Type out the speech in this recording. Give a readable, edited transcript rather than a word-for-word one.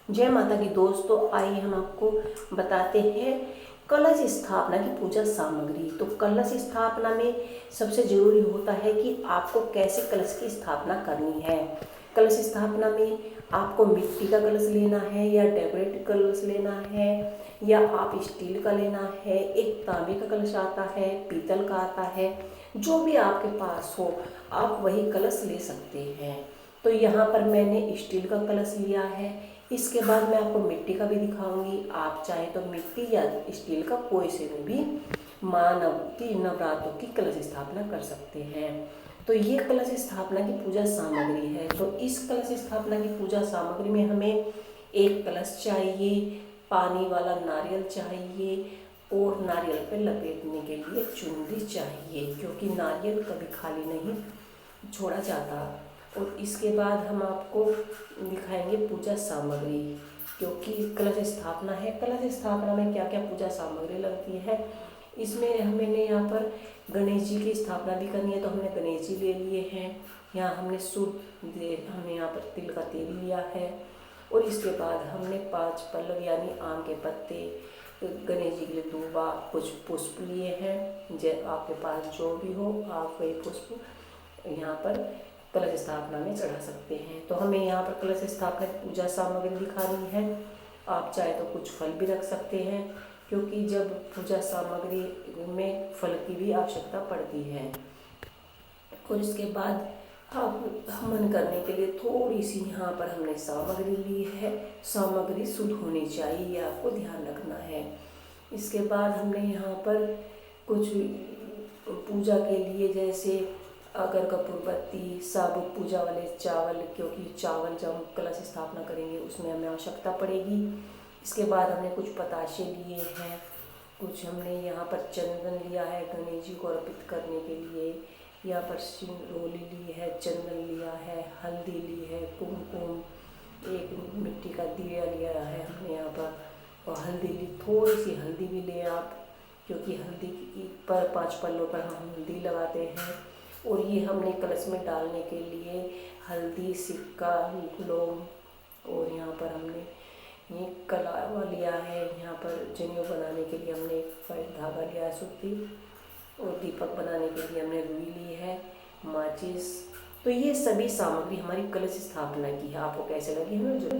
जय माता की दोस्तों, आइए हम आपको बताते हैं कलश स्थापना की पूजा सामग्री। तो कलश स्थापना में सबसे जरूरी होता है कि आपको कैसे कलश की स्थापना करनी है। कलश स्थापना में आपको मिट्टी का कलश लेना है या डेकोरेटिव कलश लेना है या आप स्टील का लेना है। एक तांबे का कलश आता है, पीतल का आता है, जो भी आपके पास हो आप वही कलश ले सकते हैं। तो यहाँ पर मैंने स्टील का कलश लिया है। इसके बाद मैं आपको मिट्टी का भी दिखाऊंगी। आप चाहे तो मिट्टी या स्टील का कोई से में भी माँ नवरात्रों की कलश स्थापना कर सकते हैं। तो ये कलश स्थापना की पूजा सामग्री है। तो इस कलश स्थापना की पूजा सामग्री में हमें एक कलश चाहिए, पानी वाला नारियल चाहिए और नारियल पे लपेटने के लिए चुनरी चाहिए, क्योंकि नारियल कभी खाली नहीं छोड़ा जाता। और इसके बाद हम आपको दिखाएंगे पूजा सामग्री, क्योंकि कलश स्थापना है। कलश स्थापना में क्या क्या पूजा सामग्री लगती है, इसमें मैंने यहाँ पर गणेश जी की स्थापना भी करनी है, तो हमने गणेश जी ले लिए हैं। यहाँ हमने हमने यहाँ पर तिल का तेल लिया है। और इसके बाद हमने 5 पल्लव यानी आम के पत्ते, गणेश जी के लिए दूबा, कुछ पुष्प लिए हैं। जब आपके पास जो भी हो आप वही पुष्प यहाँ पर कलश स्थापना में चढ़ा सकते हैं। तो हमें यहाँ पर कलश स्थापना की पूजा सामग्री दिखानी है। आप चाहे तो कुछ फल भी रख सकते हैं, क्योंकि जब पूजा सामग्री में फल की भी आवश्यकता पड़ती है। और इसके बाद आप हवन करने के लिए थोड़ी सी यहाँ पर हमने सामग्री ली है। सामग्री शुद्ध होनी चाहिए, ये आपको ध्यान रखना है। इसके बाद हमने यहाँ पर कुछ पूजा के लिए जैसे अगर कपूर बत्ती, साबुत पूजा वाले चावल, क्योंकि चावल जब हम कलश स्थापना करेंगे उसमें हमें आवश्यकता पड़ेगी। इसके बाद हमने कुछ पताशे लिए हैं, कुछ हमने यहाँ पर चंदन लिया है गणेश जी को अर्पित करने के लिए। यहाँ पर सिंदूरी ली है, चंदन लिया है, हल्दी ली है, कुमकुम, एक मिट्टी का दिया लिया है हमने यहाँ पर, और हल्दी ली, थोड़ी सी हल्दी भी ले आप, क्योंकि हल्दी पर 5 पल्लों पर हम हल्दी लगाते हैं। और ये हमने कलश में डालने के लिए हल्दी, सिक्का, लौंग, और यहाँ पर हमने ये कलावा लिया है। यहाँ पर जनेऊ बनाने के लिए हमने धागा लिया है सूती, और दीपक बनाने के लिए हमने रुई ली है, माचिस। तो ये सभी सामग्री हमारी कलश स्थापना की है। आपको कैसे लगी हमें जरूर